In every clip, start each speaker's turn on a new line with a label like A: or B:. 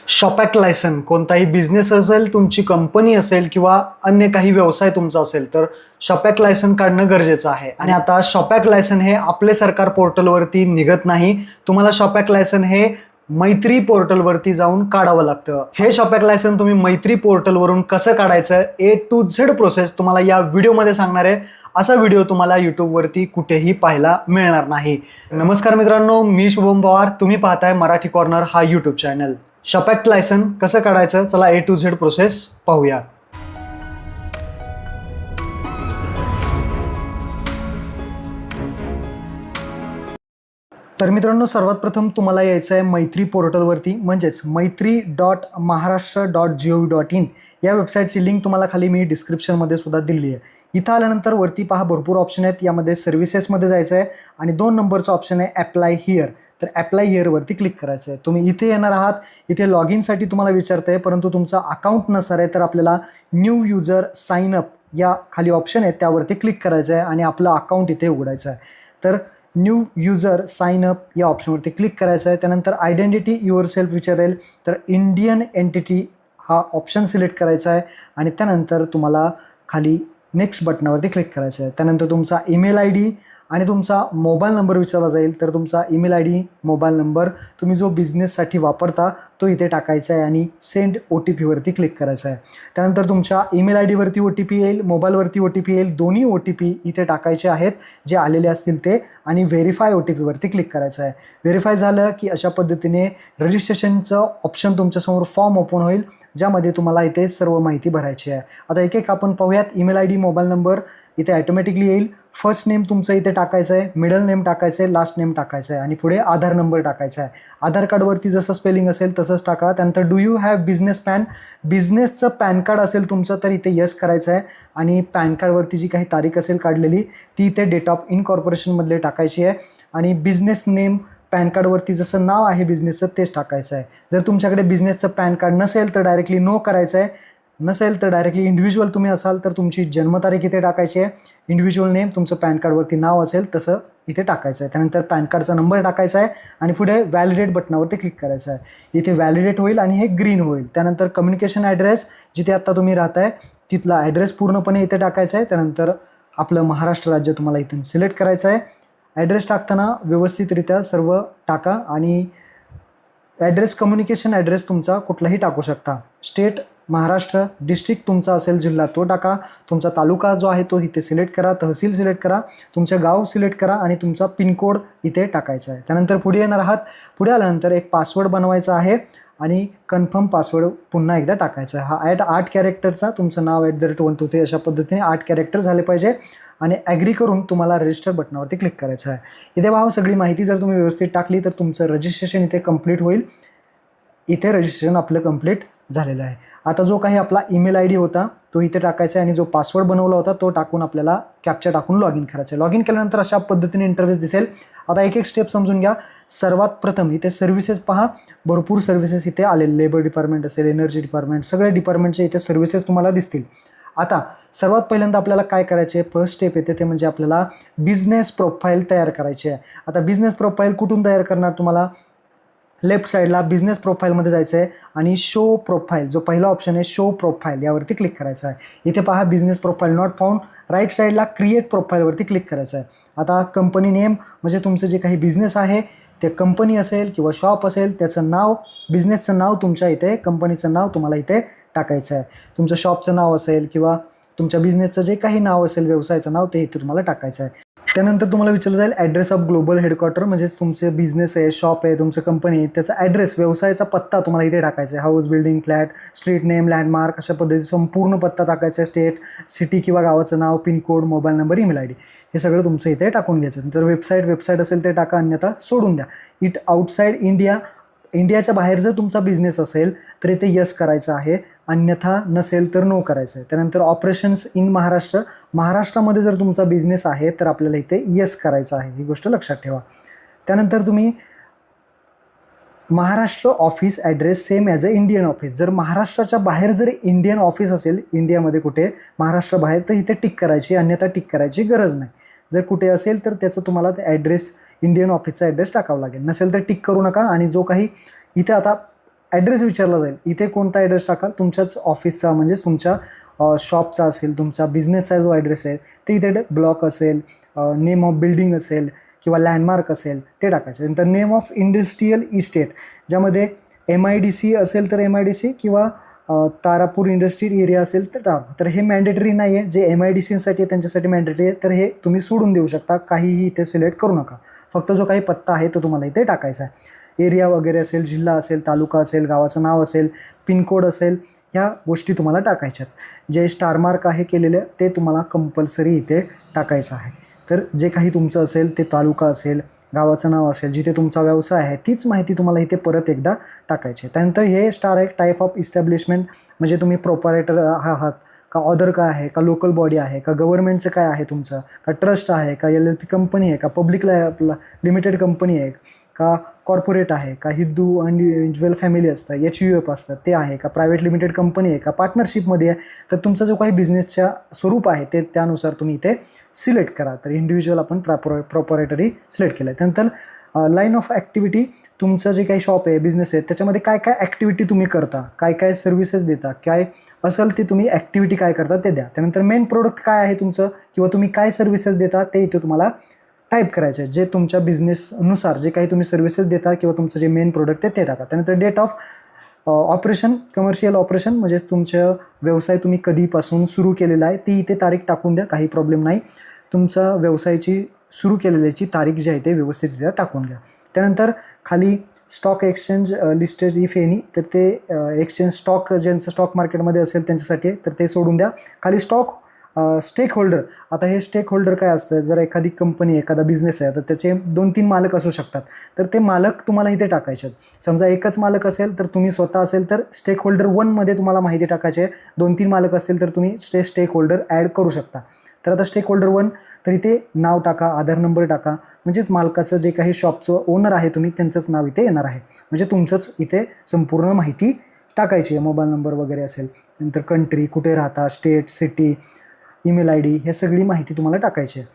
A: Shop act licence कोणताही business असेल, तुमची कंपनी असेल किंवा अन्य काही व्यवसाय तुमचा असेल तर शॉपॅक लायसन काढणं गरजेचं आहे. आणि आता शॉपॅक लायसन हे आपले सरकार पोर्टलवरती निघत नाही. तुम्हाला शॉपॅक लायसन हे मैत्री पोर्टलवरती जाऊन काढावं लागतं. हे शॉपॅक लायसन तुम्ही मैत्री पोर्टलवरून कसं काढायचं A to Z प्रोसेस तुम्हाला या व्हिडिओमध्ये सांगणार आहे. असा व्हिडिओ तुम्हाला युट्यूबवरती कुठेही पाहायला मिळणार नाही. नमस्कार मित्रांनो, मी शुभम पवार. तुम्ही पाहताय मराठी कॉर्नर हा यूट्यूब चॅनल. शॉपॅक लायसन कसं काढायचं, चला A to Z प्रोसेस पाहूया. तर मित्रांनो, सर्वात प्रथम तुम्हाला यायचं आहे मैत्री पोर्टलवरती, म्हणजेच maitri.maharashtra.gov.in या वेबसाईटची लिंक तुम्हाला खाली मी डिस्क्रिप्शनमध्ये सुद्धा दिली आहे. इथं आल्यानंतर वरती पहा भरपूर ऑप्शन आहेत. यामध्ये सर्व्हिसेसमध्ये जायचं आहे आणि 2 नंबरचा ऑप्शन आहे अप्लाय हिअर. तर अप्लाय हिअरवरती क्लिक करायचं आहे. तुम्ही इथे येणार आहात. इथे लॉग इनसाठी तुम्हाला विचारतं आहे, परंतु तुमचा अकाउंट नसणार आहे तर आपल्याला न्यू युजर साइन अप या खाली ऑप्शन आहे त्यावरती क्लिक करायचं आहे आणि आपलं अकाउंट इथे उघडायचं आहे. तर न्यू युजर साइन अप या ऑप्शनवरती क्लिक करायचं आहे. त्यानंतर आयडेंटिटी युअर सेल्फ विचारेल, तर इंडियन एंटिटी हा ऑप्शन सिलेक्ट करायचा आहे आणि त्यानंतर तुम्हाला खाली नेक्स्ट बटनावरती क्लिक करायचं आहे. त्यानंतर तुमचा ईमेल आय डी आणि तुमचा मोबाईल नंबर विचारला जाईल. तर तुमचा email I D, mobile number तुम्ही जो बिझनेससाठी वापरता तो इथे टाकायचा आहे आणि सेंड OTPवरती क्लिक करायचं आहे. त्यानंतर तुमच्या ईमेल आय डीवरती OTP येईल, मोबाईलवरती OTP येईल. दोन्ही OTP इथे टाकायचे आहेत जे आलेले असतील ते, आणि व्हेरीफाय OTPवरती क्लिक करायचं आहे. व्हेरीफाय झालं की अशा पद्धतीने रजिस्ट्रेशनचं ऑप्शन तुमच्यासमोर फॉर्म ओपन होईल, ज्यामध्ये तुम्हाला इथे सर्व माहिती भरायची आहे. आता एक एक आपण पाहूयात. Email I D, mobile number इथे ॲटोमॅटिकली येईल. फर्स्ट नेम तुमचं इथे टाकायचं आहे, मिडल नेम टाकायचं आहे, लास्ट नेम टाकायचं आहे आणि पुढे आधार नंबर टाकायचा आहे. आधार कार्डवरती जसं स्पेलिंग असेल तसंच टाका. त्यानंतर do you have business PAN, बिझनेसचं पॅन कार्ड असेल तुमचं तर इथे यस करायचं आहे आणि पॅन कार्डवरती जी काही तारीख असेल काढलेली ती इथे डेट ऑफ इनकॉर्पोरेशनमधले टाकायची आहे आणि बिझनेस नेम पॅन कार्डवरती जसं नाव आहे बिझनेसचं तेच टाकायचं आहे. जर तुमच्याकडे बिझनेसचं पॅन कार्ड नसेल तर डायरेक्टली नो करायचं आहे. नसेल तर डायरेक्टली इंडिव्हिज्युअल तुम्ही असाल तर तुमची जन्मतारीख इथे टाकायची आहे. इंडिव्हिज्युअल नेम तुमचं पॅन कार्डवरती नाव असेल तसं इथे टाकायचं आहे. त्यानंतर पॅन कार्डचा नंबर टाकायचा आहे आणि पुढे व्हॅलिडेट बटनावरती क्लिक करायचं आहे. इथे व्हॅलिडेट होईल आणि हे ग्रीन होईल. त्यानंतर कम्युनिकेशन ॲड्रेस, जिथे आत्ता तुम्ही राहताय तिथला ॲड्रेस पूर्णपणे इथे टाकायचा आहे. त्यानंतर आपलं महाराष्ट्र राज्य तुम्हाला इथून सिलेक्ट करायचं आहे. ॲड्रेस टाकताना व्यवस्थितरित्या सर्व टाका आणि ॲड्रेस, कम्युनिकेशन ॲड्रेस तुमचा कुठलाही टाकू शकता. स्टेट महाराष्ट्र, डिस्ट्रिक्ट तुमचा असेल जिल्हा तो टाका. तुमचा तालुका जो आहे तो इथे सिलेक्ट करा, तहसील सिलेक्ट करा, तुमचं गाव सिलेक्ट करा आणि तुमचा पिनकोड इथे टाकायचा आहे. त्यानंतर पुढे येणार आहात. पुढे आल्यानंतर एक पासवर्ड बनवायचा आहे आणि कन्फर्म पासवर्ड पुन्हा एकदा टाकायचा आहे. हा 8 कॅरेक्टरचा, तुमचं नाव @123 अशा पद्धतीने 8 कॅरेक्टर झाले पाहिजे आणि ॲग्री करून तुम्हाला रजिस्टर बटनावरती क्लिक करायचं आहे. इथे पहा सगळी माहिती जर तुम्ही व्यवस्थित टाकली तर तुमचं रजिस्ट्रेशन इथे कंप्लीट होईल. इथे रजिस्ट्रेशन आपलं कंप्लीट झालेलं आहे. आता जो काही आपला ईमेल आय डी होता तो इथे टाकायचा आहे आणि जो पासवर्ड बनवला होता तो टाकून आपल्याला कॅप्चा टाकून लॉग इन करायचं आहे. लॉग इन केल्यानंतर अशा पद्धतीने इंटरफेस दिसेल. आता एक एक स्टेप समजून घ्या. सर्वात प्रथम इथे सर्व्हिसेस पहा, भरपूर सर्व्हिसेस इथे आलेले. लेबर डिपार्टमेंट असेल, एनर्जी डिपार्टमेंट, सगळ्या डिपार्टमेंटचे इथे सर्व्हिसेस तुम्हाला दिसतील. आता सर्वात पहिल्यांदा आपल्याला काय करायचे, फर्स्ट स्टेप येते ते म्हणजे आपल्याला बिझनेस प्रोफाईल तयार करायची आहे. आता बिझनेस प्रोफाईल कुठून तयार करणार, तुम्हाला लेफ्ट साईडला बिझनेस प्रोफाईलमध्ये जायचं आहे आणि शो प्रोफाईल, जो पहिला ऑप्शन आहे शो प्रोफाईल यावरती क्लिक करायचं आहे. इथे पहा business profile not found. Right साईडला क्रिएट प्रोफाईलवरती क्लिक करायचं आहे. आता कंपनी नेम म्हणजे तुमचं जे काही बिझनेस आहे ते कंपनी असेल किंवा शॉप असेल त्याचं नाव, बिझनेसचं नाव तुमच्या इथे, कंपनीचं नाव तुम्हाला इथे टाकायचं आहे. तुमचं शॉपचं नाव असेल किंवा तुमच्या बिझनेसचं जे काही नाव असेल, व्यवसायाचं नाव, ते इथे तुम्हाला टाकायचं आहे. त्यानंतर तुम्हाला विचारलं जाईल ॲड्रेस ऑफ ग्लोबल हेडक्वार्टर, म्हणजेच तुमचे बिझनेस आहे, शॉप आहे, तुमचं कंपनी आहे त्याचा ॲड्रेस, व्यवसायाचा पत्ता तुम्हाला इथे टाकायचा आहे. House, building, flat, street name, landmark अशा पद्धतीचा संपूर्ण पत्ता टाकायचा आहे. स्टेट, सिटी किंवा गावाचं नाव, pincode, mobile number, email I D हे सगळं तुमचं इथे टाकून घ्यायचं. तर वेबसाईट असेल ते टाका, अन्यथा सोडून द्या. इट आउटसाईड इंडिया, इंडियाच्या बाहेर जर तुमचा बिझनेस असेल तर इथे यस करायचं आहे, अन्यथा नसेल तर नो करायचं आहे. त्यानंतर ऑपरेशन्स इन महाराष्ट्र, महाराष्ट्रामध्ये जर तुमचा बिझनेस आहे तर आपल्याला इथे यस करायचं आहे, ही गोष्ट लक्षात ठेवा. त्यानंतर तुम्ही Maharashtra office address same as a Indian office, जर महाराष्ट्राच्या बाहेर जर इंडियन ऑफिस असेल इंडियामध्ये कुठे महाराष्ट्राबाहेर तर इथे टिक करायची, अन्यथा टिक करायची गरज नाही. जर कुठे असेल तर त्याचं तुम्हाला ते ॲड्रेस, इंडियन ऑफिसचा ॲड्रेस टाकावा लागेल. नसेल तर टिक करू नका. आणि जो काही इथे आता ॲड्रेस विचारला जाईल. इथे कोणता ॲड्रेस टाकाल, तुमच्याच ऑफिसचा म्हणजेच तुमच्या शॉपचा असेल, तुमचा बिझनेसचा जो ॲड्रेस आहे ते इथे ब्लॉक असेल, नेम ऑफ बिल्डिंग असेल किंवा लँडमार्क असेल ते टाकायचं. नंतर नेम ऑफ इंडस्ट्रियल इस्टेट, ज्यामध्ये MIDC असेल तर MIDC किंवा तारापूर इंडस्ट्रियल एरिया असेल तर टाका. तर हे मॅन्डेटरी नाही आहे, जे MIDCसाठी आहे त्यांच्यासाठी मॅन्डेटरी आहे, तर हे तुम्ही सोडून देऊ शकता, काहीही इथे सिलेक्ट करू नका. फक्त जो काही पत्ता आहे तो तुम्हाला इथे टाकायचा आहे. एरिया वगैरे असेल, जिल्हा असेल, तालुका असेल, गावाचं नाव असेल, पिनकोड असेल, ह्या गोष्टी तुम्हाला टाकायच्यात. जे स्टार मार्क आहे केलेले ते तुम्हाला कंपल्सरी इथे टाकायचं आहे. तर जे काही तुमचं असेल ते तालुका असेल, गावाचं नाव असेल, जिथे तुमचा व्यवसाय आहे तीच माहिती तुम्हाला इथे परत एकदा टाकायची आहे. त्यानंतर हे स्टार आहे टाईप ऑफ इस्टॅब्लिशमेंट, म्हणजे तुम्ही प्रोपरायटर आहात का, ऑदर काय आहे का, लोकल बॉडी आहे का, गव्हर्नमेंटचं काय आहे तुमचं, का ट्रस्ट आहे का, LLP कंपनी आहे का, पब्लिक लिमिटेड कंपनी आहे का, कॉर्पोरेट आहे का, हिंदू इंडिव्हिज्युअल फॅमिली असतं, HUF असतं ते आहे का, प्रायव्हेट लिमिटेड कंपनी आहे का, पार्टनरशिपमध्ये आहे. तर तुमचा जो काही बिझनेसच्या स्वरूप आहे ते त्यानुसार तुम्ही इथे सिलेक्ट करा. तर इंडिव्हिज्युअल आपण प्रोपरायटरी सिलेक्ट केलं. त्यानंतर लाईन ऑफ ॲक्टिव्हिटी, तुमचं जे काही शॉप आहे, बिझनेस आहे, त्याच्यामध्ये काय काय ॲक्टिव्हिटी तुम्ही करता, काय काय सर्व्हिसेस देता, काय असेल ते तुम्ही ॲक्टिव्हिटी काय करता ते द्या. त्यानंतर मेन प्रोडक्ट काय आहे तुमचं किंवा तुम्ही काय सर्व्हिसेस देता ते इथे तुम्हाला टाईप करायचं आहे. जे तुमच्या बिझनेसनुसार जे काही तुम्ही सर्व्हिसेस देता किंवा तुमचं जे मेन प्रोडक्ट आहे ते टाका. त्यानंतर date of operation, commercial operation, म्हणजे तुमचं व्यवसाय तुम्ही कधीपासून सुरू केलेला आहे ती इथे तारीख टाकून द्या, काही प्रॉब्लेम नाही. तुमचा व्यवसायाची सुरू केलेल्याची तारीख जी आहे ते व्यवस्थित इथे टाकून घ्या. त्यानंतर खाली stock exchange listed if any, तर ते एक्सचेंज स्टॉक ज्यांचं स्टॉक मार्केटमध्ये असेल त्यांच्यासाठी तर ते सोडून द्या. खाली स्टॉक स्टेक होल्डर, आता हे स्टेक होल्डर काय असतं, जर एखादी कंपनी एखादा बिझनेस आहे तर त्याचे 2-3 मालक असू शकतात, तर ते मालक तुम्हाला इथे टाकायचे आहेत. समजा एकच मालक असेल तर तुम्ही स्वतः असेल तर स्टेक होल्डर 1मध्ये तुम्हाला माहिती टाकायची आहे. 2-3 मालक असतील तर तुम्ही स्टेक होल्डर ॲड करू शकता. तर आता स्टेक होल्डर 1, तर इथे नाव टाका, आधार नंबर टाका, म्हणजेच मालकाचं जे काही शॉपचं ओनर आहे तुम्ही त्यांचंच नाव इथे येणार आहे, म्हणजे तुमचंच इथे संपूर्ण माहिती टाकायची आहे. मोबाईल नंबर वगैरे असेल, नंतर कंट्री, कुठे राहता, स्टेट, सिटी, ईमेल ID, हे सगळी माहिती तुम्हाला टाकायची आहे.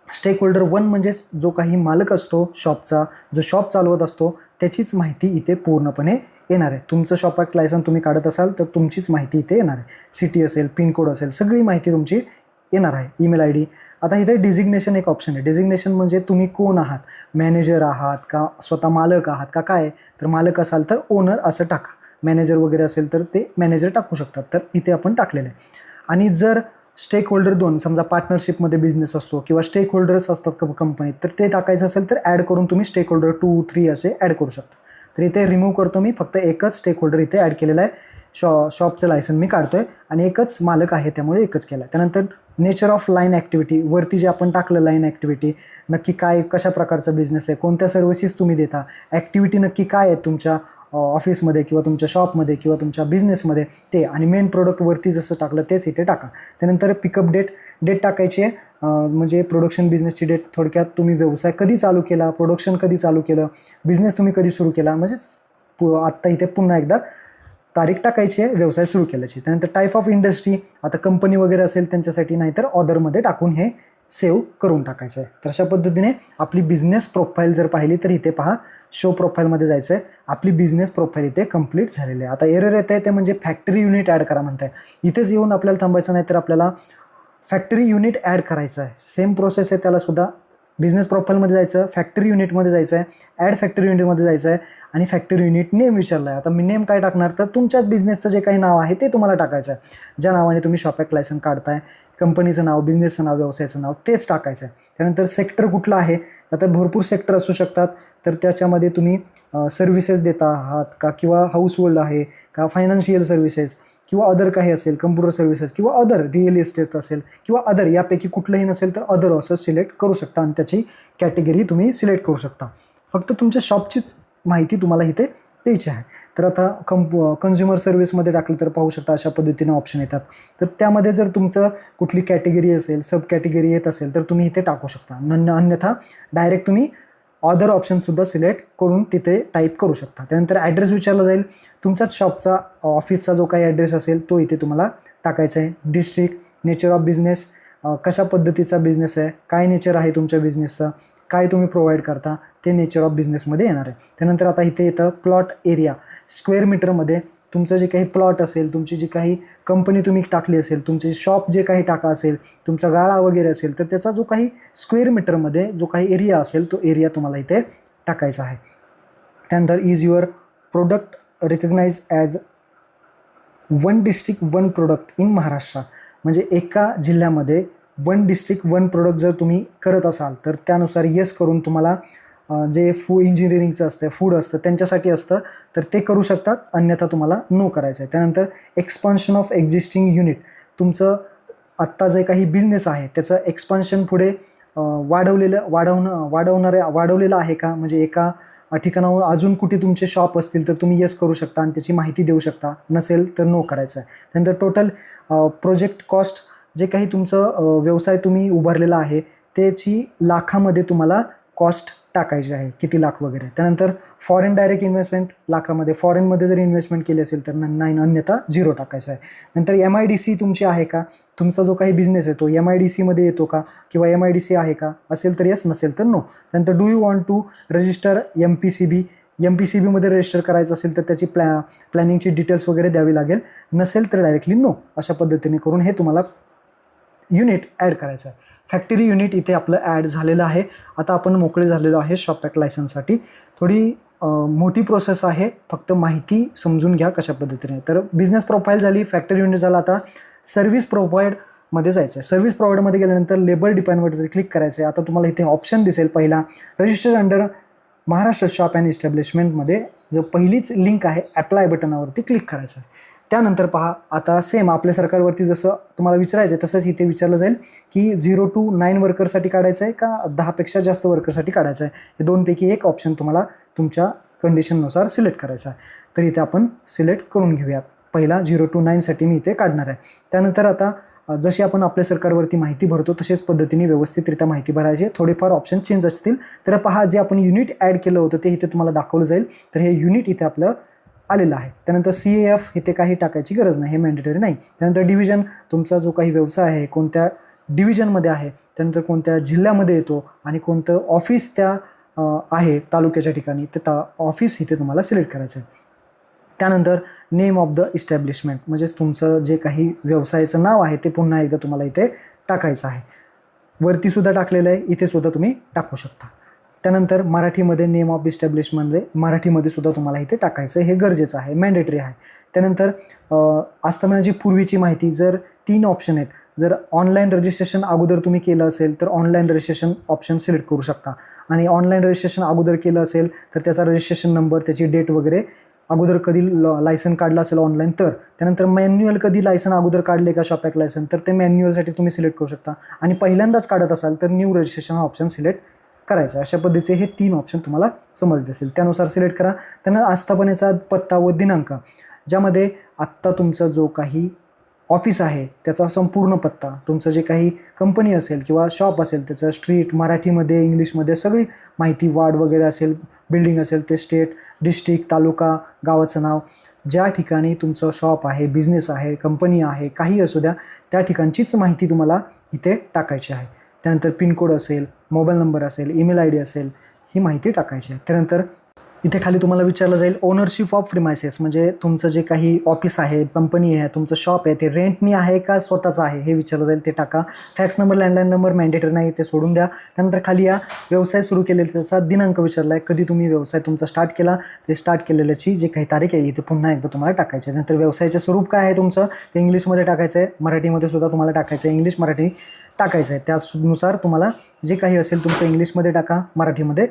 A: स्टेक होल्डर 1 म्हणजेच जो काही मालक असतो शॉपचा, जो शॉप चालवत असतो त्याचीच माहिती इथे पूर्णपणे येणार आहे. तुमचं शॉप ॲक्ट लायसन तुम्ही काढत असाल तर तुमचीच माहिती इथे येणार आहे. सिटी असेल, पिनकोड असेल, सगळी माहिती तुमची येणार आहे. Email ID. आता इथे डिझिग्नेशन एक ऑप्शन आहे. डिझिग्नेशन म्हणजे तुम्ही कोण आहात, मॅनेजर आहात का, स्वतः मालक आहात का, काय. तर मालक असाल तर ओनर असं टाका, मॅनेजर वगैरे असेल तर ते मॅनेजर टाकू शकतात. तर इथे आपण टाकलेलं आहे. आणि जर स्टेक होल्डर 2, समजा पार्टनरशिपमध्ये बिझनेस असतो किंवा स्टेक होल्डर्स असतात कंपनीत, तर ते टाकायचं असेल तर ॲड करून तुम्ही स्टेक होल्डर 2, 3 असे ॲड करू शकता. तर इथे रिमूव्ह करतो मी, फक्त एकच स्टेक होल्डर इथे ॲड केलेला आहे. शॉपचं लायसन मी काढतोय आणि एकच मालक आहे त्यामुळे एकच केलं आहे. त्यानंतर नेचर ऑफ लाईन ॲक्टिव्हिटी, वरती जे आपण टाकलं लाईन ॲक्टिव्हिटी, नक्की काय, कशा प्रकारचा बिझनेस आहे, कोणत्या सर्व्हिसेस तुम्ही देता, ॲक्टिव्हिटी नक्की काय आहेत तुमच्या ऑफिसमध्ये किंवा तुमच्या शॉपमध्ये किंवा तुमच्या बिझनेसमध्ये ते, आणि मेन प्रोडक्ट वरती जसं टाकलं तेच इथे टाका. त्यानंतर पिकअप डेट टाकायची आहे, म्हणजे प्रोडक्शन बिझनेसची डेट. थोडक्यात तुम्ही व्यवसाय कधी चालू केला, प्रोडक्शन कधी चालू केलं, बिझनेस तुम्ही कधी सुरू केला, म्हणजेच आत्ता इथे पुन्हा एकदा तारीख टाकायची आहे व्यवसाय सुरू केल्याची. त्यानंतर टाईप ऑफ इंडस्ट्री, आता कंपनी वगैरे असेल त्यांच्यासाठी, नाहीतर ऑदरमध्ये टाकून हे सेव्ह करून टाकायचं आहे. तर अशा पद्धतीने आपली बिझनेस प्रोफाईल जर पाहिली तर इथे पहा, शो प्रोफाईलमध्ये जायचं आहे. आपली बिझनेस प्रोफाईल इथे कंप्लीट झालेली आहे. आता एरर येत आहे ते म्हणजे फॅक्टरी युनिट ॲड करा म्हणताय. इथेच येऊन आपल्याला थांबायचं नाही, तर आपल्याला फॅक्टरी युनिट ॲड करायचं आहे. सेम प्रोसेस आहे त्यालासुद्धा. बिझनेस प्रोफाईलमध्ये जायचं, फॅक्टरी युनिटमध्ये जायचं आहे, ॲड फॅक्टरी युनिटमध्ये जायचं आहे आणि फॅक्टरी युनिट नेम विचारला आहे. आता मी नेम काय टाकणार, तर तुमच्याच बिझनेसचं जे काही नाव आहे ते तुम्हाला टाकायचं आहे. ज्या नावाने तुम्ही शॉप ॲक्ट लायसन काढताय, कंपनीचं नाव, बिझनेसचं नाव, व्यवसायाचं नाव तेच टाकायचं आहे. त्यानंतर सेक्टर कुठलं आहे, आता भरपूर सेक्टर असू शकतात, तर त्याच्यामध्ये तुम्ही सर्व्हिसेस देता आहात का, किंवा हाऊसहोल्ड आहे का, फायनान्शियल सर्व्हिसेस किंवा अदर काही असेल, कम्प्युटर सर्व्हिसेस किंवा अदर रिअल इस्टेट असेल किंवा अदर, यापैकी कुठलंही नसेल तर अदर असं सिलेक्ट करू शकता आणि त्याची कॅटेगरी तुम्ही सिलेक्ट करू शकता. फक्त तुमच्या शॉपचीच माहिती तुम्हाला इथे द्यायची आहे. तर आता कन्झ्युमर सर्व्हिसमध्ये टाकलं तर पाहू शकता अशा पद्धतीने ऑप्शन येतात. तर त्यामध्ये जर तुमचं कुठली कॅटेगरी असेल, सब कॅटेगरी येत असेल तर तुम्ही इथे टाकू शकता. अन्यथा डायरेक्ट तुम्ही ऑदर ऑप्शनसुद्धा सिलेक्ट करून तिथे टाईप करू शकता. त्यानंतर ॲड्रेस विचारला जाईल. तुमच्याच शॉपचा, ऑफिसचा जो काही ॲड्रेस असेल तो इथे तुम्हाला टाकायचा आहे. डिस्ट्रिक्ट, नेचर ऑफ बिझनेस, कशा पद्धतीचा बिझनेस आहे, काय नेचर आहे तुमच्या बिझनेसचं, काय तुम्ही प्रोव्हाइड करता ते नेचर ऑफ बिझनेसमध्ये येणार आहे. त्यानंतर आता इथे येतं प्लॉट एरिया. स्क्वेअर मीटरमध्ये तुमचं जे काही प्लॉट असेल, तुमची जी काही कंपनी तुम्ही टाकली असेल, तुमचे शॉप जे काही टाका असेल, तुमचा गाळा वगैरे असेल, तर त्याचा जो काही स्क्वेअर मीटरमध्ये जो काही एरिया असेल तो एरिया तुम्हाला इथे टाकायचा आहे. त्यानंतर is your product recognise as one district one product in Maharashtra. म्हणजे एका जिल्ह्यामध्ये वन डिस्ट्रिक्ट वन प्रोडक्ट जर तुम्ही करत असाल तर त्यानुसार येस करून तुम्हाला जे फूड इंजिनिअरिंगचं असतं, फूड असतं, त्यांच्यासाठी असतं तर ते करू शकतात, अन्यथा तुम्हाला नो करायचं आहे. त्यानंतर एक्सपान्शन ऑफ एक्झिस्टिंग युनिट. तुमचं आत्ता जे काही बिझनेस आहे त्याचं एक्सपान्शन पुढे वाढवलेलं आहे का, म्हणजे एका ठिकाणावर अजून कुठे तुमचे शॉप असतील तर तुम्ही येस करू शकता आणि त्याची माहिती देऊ शकता, नसेल तर नो करायचं आहे. त्यानंतर टोटल प्रोजेक्ट कॉस्ट, जे काही तुमचं व्यवसाय तुम्ही उभारलेला आहे त्याची लाखामध्ये तुम्हाला कॉस्ट टाकायची आहे, किती लाख वगैरे. त्यानंतर फॉरेन डायरेक्ट इन्व्हेस्टमेंट लाखामध्ये, फॉरेनमध्ये जर इन्व्हेस्टमेंट केली असेल तर 9, अन्यथा 0 टाकायचं आहे. नंतर MIDC तुमची आहे का, तुमचा जो काही बिझनेस आहे तो MIDCमध्ये येतो का किंवा MIDC आहे का, असेल तर येस, नसेल तर नो. त्यानंतर do you want to register MPCBमध्ये रजिस्टर करायचं असेल तर त्याची प्लॅनिंगची डिटेल्स वगैरे द्यावी लागेल, नसेल तर डायरेक्टली नो. अशा पद्धतीने करून हे तुम्हाला युनिट ॲड करायचं आहे. फॅक्टरी युनिट इथे आपलं ॲड झालेलं आहे. आता आपण मोकळे झालेलो आहे शॉपॅक लायसन्ससाठी. थोडी मोठी प्रोसेस आहे, फक्त माहिती समजून घ्या कशा पद्धतीने. तर बिझनेस प्रोफाईल झाली, फॅक्टरी युनिट झाला. आता सर्व्हिस प्रोव्हाइडमध्ये जायचं आहे. सर्व्हिस प्रोव्हाइडमध्ये गेल्यानंतर लेबर डिपार्टमेंटवर क्लिक करायचं आहे. आता तुम्हाला इथे ऑप्शन दिसेल पहिला, register under Maharashtra shop and इस्टॅब्लिशमेंटमध्ये जो पहिलीच लिंक आहे ॲप्लाय बटनावरती क्लिक करायचं आहे. त्यानंतर पहा, आता सेम आपल्या सरकारवरती जसं तुम्हाला विचारायचं आहे तसंच इथे विचारलं जाईल की 0 to 9 वर्करसाठी काढायचं आहे का 10पेक्षा जास्त वर्करसाठी काढायचं आहे. हे दोनपैकी एक ऑप्शन तुम्हाला तुमच्या कंडिशननुसार सिलेक्ट करायचा आहे. तर इथे आपण सिलेक्ट करून घेऊयात. पहिला 0 to 9साठी मी इथे काढणार आहे. त्यानंतर आता जशी आपण आपल्या सरकारवरती माहिती भरतो तशाच पद्धतीने व्यवस्थितरित्या माहिती भरायची. थोडेफार ऑप्शन चेंज असतील. तर पहा, जे आपण युनिट ॲड केलं होतं ते इथे तुम्हाला दाखवलं जाईल. तर हे युनिट इथे आपलं आलेलं आहे. त्यानंतर CAF इथे काही टाकायची गरज नाही, हे मॅन्डेटरी नाही. त्यानंतर डिव्हिजन, तुमचा जो काही व्यवसाय आहे कोणत्या डिव्हिजनमध्ये आहे, त्यानंतर कोणत्या जिल्ह्यामध्ये येतो आणि कोणतं ऑफिस त्या आहे तालुक्याच्या ठिकाणी, ते ऑफिस इथे तुम्हाला सिलेक्ट करायचं आहे. त्यानंतर नेम ऑफ द इस्टॅब्लिशमेंट, म्हणजेच तुमचं जे काही व्यवसायाचं नाव आहे ते पुन्हा एकदा तुम्हाला इथे टाकायचं आहे. वरतीसुद्धा टाकलेलं आहे, इथेसुद्धा तुम्ही टाकू शकता. त्यानंतर मराठीमध्ये नेम ऑफ इस्टॅब्लिशमेंटमध्ये मराठीमध्ये सुद्धा तुम्हाला इथे टाकायचं, हे गरजेचं आहे, मॅन्डेटरी आहे. त्यानंतर आस्थापनाची पूर्वीची माहिती, जर 3 ऑप्शन आहेत. जर ऑनलाईन रजिस्ट्रेशन अगोदर तुम्ही केलं असेल तर ऑनलाईन रजिस्ट्रेशन ऑप्शन सिलेक्ट करू शकता, आणि ऑनलाईन रजिस्ट्रेशन अगोदर केलं असेल तर त्याचा रजिस्ट्रेशन नंबर, त्याची डेट वगैरे, अगोदर कधी लायसन काढलं असेल ऑनलाईन तर. त्यानंतर मॅन्युअल कधी लायसन अगोदर काढले का शॉपॅक लायसन, तर ते मॅन्युअलसाठी तुम्ही सिलेक्ट करू शकता. आणि पहिल्यांदाच काढत असाल तर न्यू रजिस्ट्रेशन हा ऑप्शन सिलेक्ट करायचं. अशा पद्धतीचे हे 3 ऑप्शन तुम्हाला समजले असेल, त्यानुसार सिलेक्ट करा. त्यानंतर आस्थापनेचा पत्ता व दिनांक, ज्यामध्ये आत्ता तुमचा जो काही ऑफिस आहे त्याचा संपूर्ण पत्ता, तुमचं जे काही कंपनी असेल किंवा शॉप असेल त्याचं स्ट्रीट, मराठीमध्ये इंग्लिशमध्ये सगळी माहिती, वार्ड वगैरे असेल, बिल्डिंग असेल ते स्टेट, डिस्ट्रिक्ट, तालुका, गावाचं नाव, ज्या ठिकाणी तुमचं शॉप आहे, बिझनेस आहे, कंपनी आहे, काही असू द्या, त्या ठिकाणचीच माहिती तुम्हाला इथे टाकायची आहे. त्यानंतर पिनकोड असेल, मोबाईल नंबर असेल, ईमेल ID असेल, ही माहिती टाकायची आहे. त्यानंतर इथे खाली तुम्हाला विचारलं जाईल ओनरशिप ऑफ प्रिमायसेस, म्हणजे तुमचं जे काही ऑफिस आहे, कंपनी आहे, तुमचं शॉप आहे, ते रेंटनी आहे का स्वतःचं आहे हे विचारलं जाईल, ते टाका. Fax number, landline number mandatory नाही, ते सोडून द्या. त्यानंतर खाली या व्यवसाय सुरू केलेला त्याचा दिनांक विचारला आहे, कधी तुम्ही व्यवसाय तुमचा स्टार्ट केला, ते स्टार्ट केलेल्याची जे काही तारीख आहे इथे पुन्हा एकदा तुम्हाला टाकायची आहे. नंतर व्यवसायाचं स्वरूप काय आहे तुमचं ते इंग्लिशमध्ये टाकायचं आहे, मराठीमध्ये सुद्धा तुम्हाला टाकायचं आहे, इंग्लिश मराठी टाकायचं आहे. त्यानुसार तुम्हाला जे काही असेल तुमचं इंग्लिशमध्ये टाका, मराठीमध्ये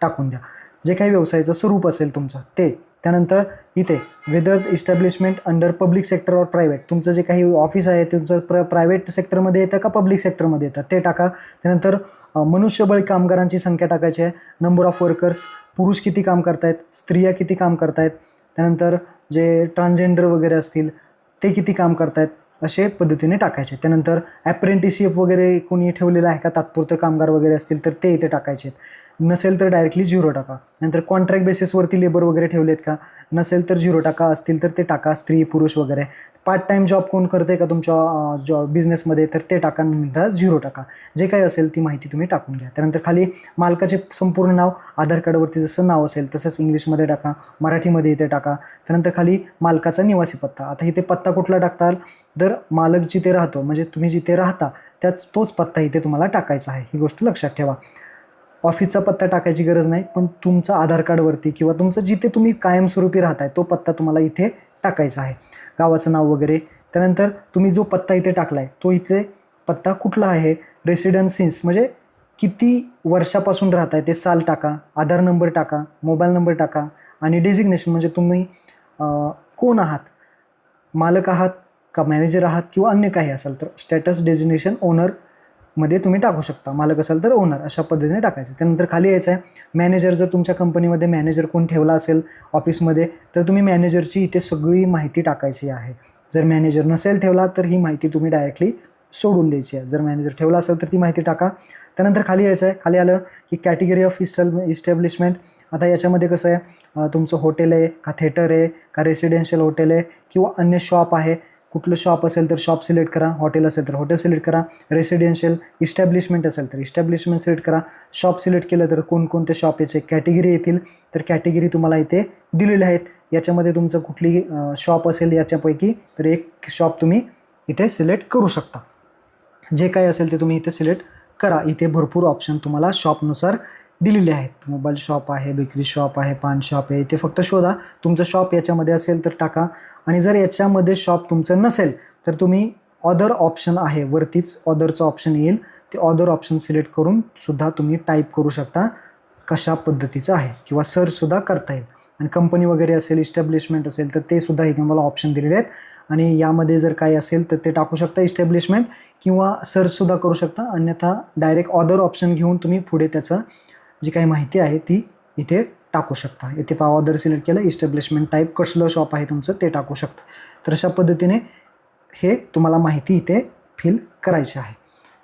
A: टाकून द्या, जे काही व्यवसायाचं स्वरूप असेल तुमचं ते. त्यानंतर इथे whether establishment under public sector or private, तुमचं जे काही ऑफिस आहे तुमचं प्रायव्हेट सेक्टरमध्ये येतं का पब्लिक सेक्टरमध्ये येतं ते टाका. त्यानंतर मनुष्यबळ कामगारांची संख्या टाकायची आहे, नंबर ऑफ वर्कर्स, पुरुष किती काम करतायत, स्त्रिया किती काम करतायत, त्यानंतर जे ट्रान्सजेंडर वगैरे असतील ते किती काम करतायत, असे पद्धतीने टाकायचे. त्यानंतर ॲप्रेंटिसशिप वगैरे कोणी ठेवलेलं आहे का, तात्पुरते कामगार वगैरे असतील तर ते इथे टाकायचे. नसेल तर डायरेक्टली 0 टाका. नंतर कॉन्ट्रॅक्ट बेसिसवरती लेबर वगैरे ठेवलेत का, नसेल तर 0 टाका, असतील तर ते टाका, स्त्री पुरुष वगैरे. पार्ट टाईम जॉब कोण करते का तुमच्या जॉब बिझनेसमध्ये, तर ते टाका, नंतर 0 टाका. जे काही असेल ती माहिती तुम्ही टाकून घ्या. त्यानंतर खाली मालकाचे संपूर्ण नाव, आधार कार्डवरती जसं नाव असेल तसंच इंग्लिशमध्ये टाका, मराठीमध्ये इथे टाका. त्यानंतर खाली मालकाचा निवासी पत्ता. आता इथे पत्ता कुठला टाकताल, तर मालक जिथे राहतो म्हणजे तुम्ही जिथे राहता तोच पत्ता इथे तुम्हाला टाकायचा आहे. ही गोष्ट लक्षात ठेवा. ऑफिसचा पत्ता टाकायची गरज नाही, पण तुमचा आधार कार्डवरती किंवा तुमचं जिथे तुम्ही कायमस्वरूपी राहताय तो पत्ता तुम्हाला इथे टाकायचा आहे, गावाचं नाव वगैरे. त्यानंतर तुम्ही जो पत्ता इथे टाकलाय तो इथे पत्ता कुठला आहे, रेसिडेन्सीस म्हणजे किती वर्षापासून राहताय ते साल टाका, आधार नंबर टाका, मोबाईल नंबर टाका आणि डेजिग्नेशन म्हणजे तुम्ही कोण आहात, मालक आहात का मॅनेजर आहात किंवा अन्य काही असेल तर स्टॅटस डेजिग्नेशन ओनरमध्ये तुम्ही टाकू शकता. मालक असेल तर ओनर, अशा पद्धतीने टाकायचं. त्यानंतर खाली यायचं आहे मॅनेजर. जर तुमच्या कंपनीमध्ये मॅनेजर कोण ठेवला असेल ऑफिसमध्ये तर तुम्ही मॅनेजरची इथे सगळी माहिती टाकायची आहे. जर मॅनेजर नसेल ठेवला तर ही माहिती तुम्ही डायरेक्टली सोडून द्यायची आहे. जर मॅनेजर ठेवला असेल तर ती माहिती टाका. त्यानंतर खाली यायचं आहे, खाली आलं की कॅटेगरी ऑफ इस्टॅब्लिशमेंट. आता याच्यामध्ये कसं आहे, तुमचं हॉटेल आहे का, थिएटर आहे का, रेसिडेन्शियल हॉटेल आहे किंवा अन्य शॉप आहे. कुठलं शॉप असेल तर शॉप सिलेक्ट करा, हॉटेल असेल तर हॉटेल सिलेक्ट करा, रेसिडेन्शियल इस्टॅब्लिशमेंट असेल तर इस्टॅब्लिशमेंट सिलेक्ट करा. शॉप सिलेक्ट केलं तर कोणकोणते शॉप याचे कॅटेगरी येतील, तर कॅटेगरी तुम्हाला इथे दिलेल्या आहेत. याच्यामध्ये तुमचं कुठली शॉप असेल याच्यापैकी तर एक शॉप तुम्ही इथे सिलेक्ट करू शकता. जे काही असेल ते तुम्ही इथे सिलेक्ट करा. इथे भरपूर ऑप्शन तुम्हाला शॉपनुसार दिलेले आहेत. मोबाईल शॉप आहे, बेकरी शॉप आहे, पान शॉप आहे. इथे फक्त शोधा तुमचं शॉप याच्यामध्ये असेल तर टाका. आणि जर याच्यामध्ये शॉप तुमचं नसेल तर तुम्ही ऑदर ऑप्शन आहे, वरतीच ऑदरचं ऑप्शन येईल, ते ऑदर ऑप्शन सिलेक्ट करून सुद्धा तुम्ही टाईप करू शकता कशा पद्धतीचं आहे किंवा सर्चसुद्धा करता येईल. आणि कंपनी वगैरे असेल, इस्टॅब्लिशमेंट असेल तर ते सुद्धा इथे मला ऑप्शन दिलेले आहेत. आणि यामध्ये जर काही असेल तर ते टाकू शकता इस्टॅब्लिशमेंट किंवा सर्चसुद्धा करू शकता. अन्यथा डायरेक्ट ऑदर ऑप्शन घेऊन तुम्ही पुढे त्याचं जी काही माहिती आहे ती इथे टाकू शकता. इथे पहा ऑदर सिलेक्ट केलं, इस्टॅब्लिशमेंट टाईप कसलं शॉप आहे तुमचं ते टाकू शकता. तर अशा पद्धतीने हे तुम्हाला माहिती इथे फिल करायची आहे,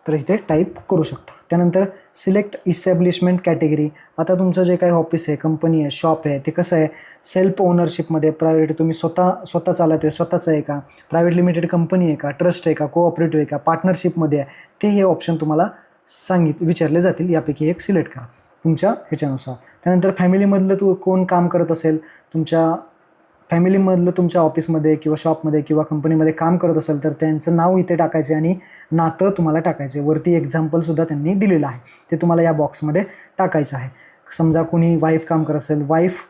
A: तर इथे टाईप करू शकता. त्यानंतर सिलेक्ट इस्टॅब्लिशमेंट कॅटेगरी. आता तुमचं जे काही ऑफिस आहे, कंपनी आहे, शॉप आहे ते कसं आहे, सेल्फ ओनरशिपमध्ये, प्रायव्हेट तुम्ही स्वतः चालवतोय, स्वतःचं आहे का, प्रायव्हेट लिमिटेड कंपनी आहे का, ट्रस्ट आहे का, कोऑपरेटिव्ह आहे का, पार्टनरशिपमध्ये आहे, ते हे ऑप्शन तुम्हाला विचारले जातील. यापैकी एक सिलेक्ट करा तुमच्या ह्याच्यानुसार. त्यानंतर फॅमिलीमधलं कोण काम करत असेल, तुमच्या फॅमिलीमधलं तुमच्या ऑफिसमध्ये किंवा शॉपमध्ये किंवा कंपनीमध्ये काम करत असेल तर त्यांचं नाव इथे टाकायचे आणि नातं तुम्हाला टाकायचे. वरती एक्झाम्पलसुद्धा त्यांनी दिलेलं आहे, ते तुम्हाला या बॉक्समध्ये टाकायचं आहे. समजा कोणी वाईफ काम करत असेल, वाईफ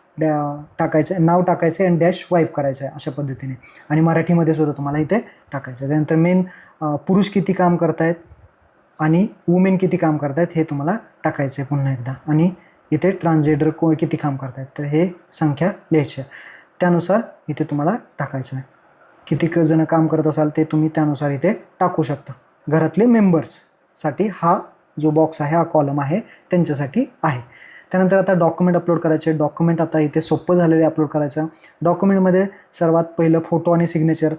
A: टाकायचं, नाव टाकायचं आणि डॅश वाईफ करायचं आहे अशा पद्धतीने. आणि मराठीमध्ये सुद्धा तुम्हाला इथे टाकायचं आहे. त्यानंतर मेन पुरुष किती काम करतायत आणि वुमेन किती काम करतायत हे तुम्हाला टाकायचं आहे पुन्हा एकदा. आणि इथे ट्रान्सजेंडर किती काम करतायत तर हे संख्या लिहायची आहे. त्यानुसार इथे तुम्हाला टाकायचं आहे. किती जण काम करत असाल ते तुम्ही त्यानुसार इथे टाकू शकता. घरातले मेंबर्ससाठी हा जो बॉक्स आहे, हा कॉलम आहे त्यांच्यासाठी आहे. त्यानंतर आता डॉक्युमेंट अपलोड करायचे. डॉक्युमेंट आता इथे सोपं झालेलं आहे अपलोड करायचं. डॉक्युमेंटमध्ये सर्वात पहिलं फोटो आणि सिग्नेचर.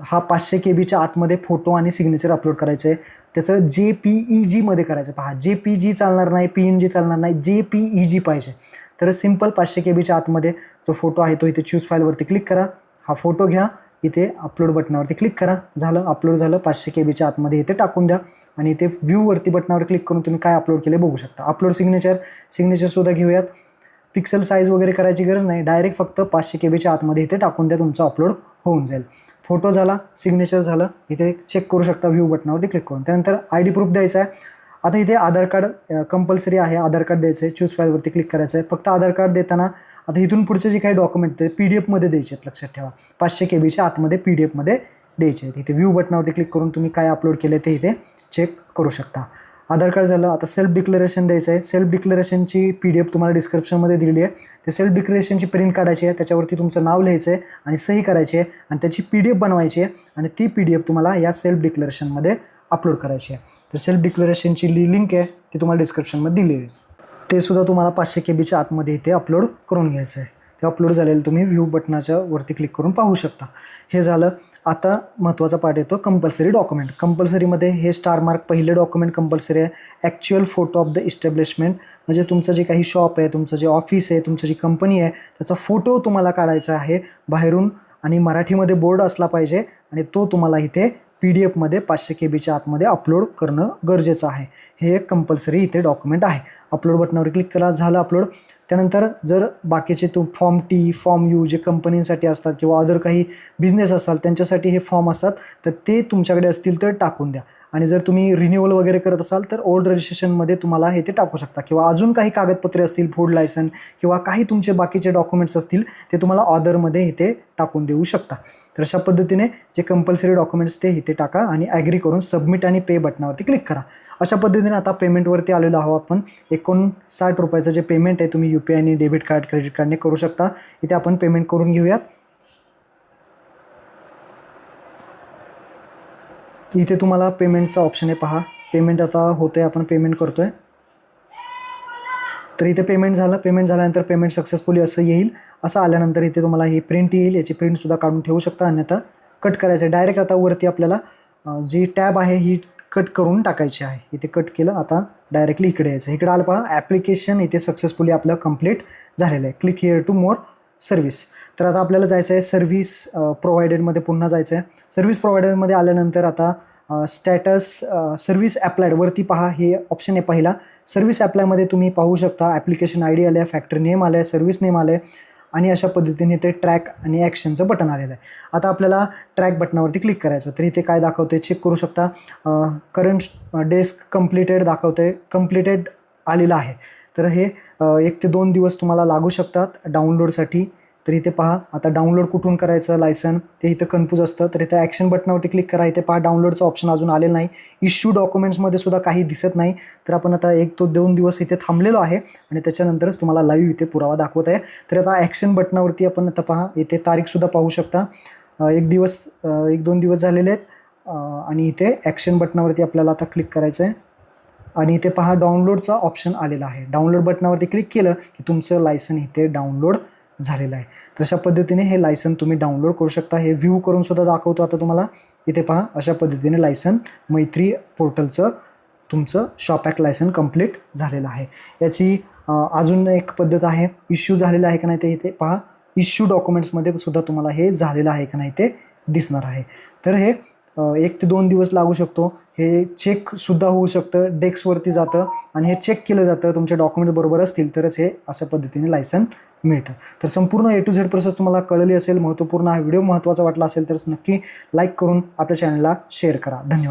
A: हा 500 KB आतमध्ये फोटो आणि सिग्नेचर अपलोड करायचं आहे. त्याचं JPEGमध्ये करायचं. पहा, JPG चालणार नाही, PNG चालणार नाही, JPEG पाहिजे. तर सिम्पल 500 KB आतमध्ये जो फोटो आहे तो इथे चूज फाईलवरती क्लिक करा. हा फोटो घ्या, इथे अपलोड बटनावरती क्लिक करा. झालं, अपलोड झालं. 500 KB आतमध्ये इथे टाकून द्या आणि इथे व्ह्यूवरती बटनावर क्लिक करून तुम्ही काय अपलोड केले बघू शकता. अपलोड सिग्नेचरसुद्धा घेऊयात. पिक्सेल साईज वगैरे करायची गरज नाही, डायरेक्ट फक्त 500 KB आतमध्ये इथे टाकून द्या, तुमचा अपलोड होऊन जाईल. फोटो झाला, सिग्नेचर झालं, इथे चेक करू शकता व्ह्यू बटनावरती क्लिक करून. त्यानंतर ID प्रूफ द्यायचा आहे. आता इथे आधार कार्ड कंपल्सरी आहे, आधार कार्ड द्यायचं आहे. चूज फाईलवरती क्लिक करायचं आहे. फक्त आधार कार्ड देताना आता इथून पुढचे जे काही डॉक्युमेंट ते PDF द्यायचे आहेत, लक्षात ठेवा. 500 KB आतमध्ये PDF द्यायचे आहेत. इथे व्ह्यू बटनावरती क्लिक करून तुम्ही काय अपलोड केले ते इथे चेक करू शकता. आधार कार्ड झालं. आता सेल्फ डिक्लेरेशन द्यायचं आहे. सेल्फ डिक्लेरेशनची PDF तुम्हाला डिस्क्रिप्शनमध्ये दिलेली आहे. ते सेल्फ डिक्लेरेशनची प्रिंट काढायची आहे, त्याच्यावरती तुमचं नाव लिहायचं आहे आणि सही करायची आहे आणि त्याची PDF बनवायची आहे आणि ती PDF तुम्हाला या सेल्फ डिक्लेरेशनमध्ये अपलोड करायची आहे. तर सेल्फ डिक्लेरेशनची लिंक आहे ती तुम्हाला डिस्क्रिप्शनमध्ये दिलेली आहे. ते सुद्धा तुम्हाला 500 KB आतमध्ये इथे अपलोड करून घ्यायचं आहे. हे अपलोड झालेलं तुम्ही व्ह्यू बटनाच्या वरती क्लिक करून पाहू शकता. हे झालं. आता महत्त्वाचा पार्ट येतो कंपल्सरी डॉक्युमेंट. कंपल्सरीमध्ये हे स्टार मार्क पहिले डॉक्युमेंट कंपल्सरी आहे. Actual photo of the establishment, म्हणजे तुमचं जे काही शॉप आहे, तुमचं जे ऑफिस आहे, तुमची जी कंपनी आहे, त्याचा फोटो तुम्हाला काढायचा आहे बाहेरून आणि मराठीमध्ये बोर्ड असला पाहिजे आणि तो तुम्हाला इथे PDF मध्ये 500 KB आतमध्ये अपलोड करणं गरजेचं आहे. हे एक कंपल्सरी इथे डॉक्युमेंट आहे. अपलोड बटनावर क्लिक करा, झालं अपलोड. त्यानंतर जर बाकीचे फॉर्म T, फॉर्म U जे कंपनीसाठी असतात किंवा अदर काही बिझनेस असतात त्यांच्यासाठी हे फॉर्म असतात, तर ते तुमच्याकडे असतील तर टाकून द्या. आणि जर तुम्ही रिन्युअल वगैरे करत असाल तर ओल्ड रजिस्ट्रेशनमध्ये तुम्हाला हे ते टाकू शकता किंवा अजून काही कागदपत्रे असतील, फूड लायसन किंवा काही तुमचे बाकीचे डॉक्युमेंट्स असतील ते तुम्हाला ऑदरमध्ये इथे टाकून देऊ शकता. तर अशा पद्धतीने जे कंपल्सरी डॉक्युमेंट्स ते इथे टाका आणि ॲग्री करून सबमिट आणि पे बटनावरती क्लिक करा. अशा पद्धतीने आता पेमेंटवरती आलेलो आहोत आपण. 59 रुपयाचं जे पेमेंट आहे तुम्ही UPI आणि डेबिट कार्ड, क्रेडिट कार्डने करू शकता. इथे आपण पेमेंट करून घेऊयात. इथे तुम्हाला पेमेंटचा ऑप्शन आहे, पहा पेमेंट आता होतं आहे, आपण पेमेंट करतो आहे. तर इथे पेमेंट झालं. पेमेंट झाल्यानंतर पेमेंट सक्सेसफुली असं येईल. असं आल्यानंतर इथे तुम्हाला ही प्रिंट येईल. याची प्रिंटसुद्धा काढून ठेवू शकता. अन्यथा कट करायचं आहे. डायरेक्ट आता वरती आपल्याला जी टॅब आहे ही कट करून टाकायची आहे. इथे कट केलं. आता डायरेक्टली इकडे यायचं. इकडे आलं पहा ॲप्लिकेशन इथे सक्सेसफुली आपलं कंप्लीट झालेलं आहे. Click here to more service. तर आता आपल्याला जायचं आहे सर्व्हिस प्रोव्हायडेडमध्ये, पुन्हा जायचं आहे. सर्व्हिस प्रोव्हायडरमध्ये आल्यानंतर आता स्टॅटस सर्व्हिस ॲप्लायड वरती पहा हे ऑप्शन आहे पहिला. सर्व्हिस ॲप्लायमध्ये तुम्ही पाहू शकता ॲप्लिकेशन ID आलं आहे, फॅक्टरी नेम आलं आहे, सर्व्हिस नेम आलं आहे आणि अशा पद्धतीने ते ट्रॅक आणि ॲक्शनचं बटन आलेलं आहे. आता आपल्याला ट्रॅक बटनावरती क्लिक करायचं. तर इथे काय दाखवते चेक करू शकता. करंट डेस्क कंप्लिटेड दाखवते, कंप्लिटेड आलेलं आहे. तर हे 1 ते 2 दिवस तुम्हाला लागू शकतात डाउनलोडसाठी. तर इथे पहा आता डाउनलोड कुठून करायचं लायसन ते इथं कन्फ्यूज असतं. तर इथे ॲक्शन बटनावरती क्लिक करा. इथे पहा डाउनलोडचं ऑप्शन अजून आलेलं नाही. इश्यू डॉक्युमेंट्समध्ये सुद्धा काही दिसत नाही. तर आपण आता 1 ते 2 दिवस इथे थांबलेलो आहे आणि त्याच्यानंतरच तुम्हाला लाईव्ह इथे पुरावा दाखवत आहे. तर आता ॲक्शन बटनावरती आपण आता पहा इथे तारीखसुद्धा पाहू शकता. 1-2 दिवस झालेले आहेत आणि इथे ॲक्शन बटनावरती आपल्याला आता क्लिक करायचं आहे आणि इथे पहा डाउनलोडचा ऑप्शन आलेला आहे. डाउनलोड बटनावरती क्लिक केलं की तुमचं लायसन इथे डाउनलोड झालेलं आहे. तर अशा पद्धतीने हे लायसन तुम्ही डाउनलोड करू शकता. हे व्ह्यू करून सुद्धा दाखवतो आता तुम्हाला. इथे पहा अशा पद्धतीने लायसन मैत्री पोर्टलचं तुमचं शॉप ॲक्ट लायसन कंप्लीट झालेलं आहे. याची अजून एक पद्धत आहे, इश्यू झालेलं आहे का नाही ते इथे पहा. इश्यू डॉक्युमेंट्समध्ये सुद्धा तुम्हाला हे झालेलं आहे का नाही ते दिसणार आहे. तर हे 1 ते 2 दिवस लागू शकतो. हे चेकसुद्धा होऊ शकतं, डेस्कवरती जातं आणि हे चेक केलं जातं. तुमचे डॉक्युमेंट बरोबर असतील तरच हे अशा पद्धतीने लायसन मिळतं. तर संपूर्ण A to Z प्रोसेस तुम्हाला कळली असेल. महत्त्वपूर्ण हा व्हिडिओ महत्त्वाचा वाटला असेल तर नक्की लाईक करून आपल्या चॅनलला शेअर करा. धन्यवाद.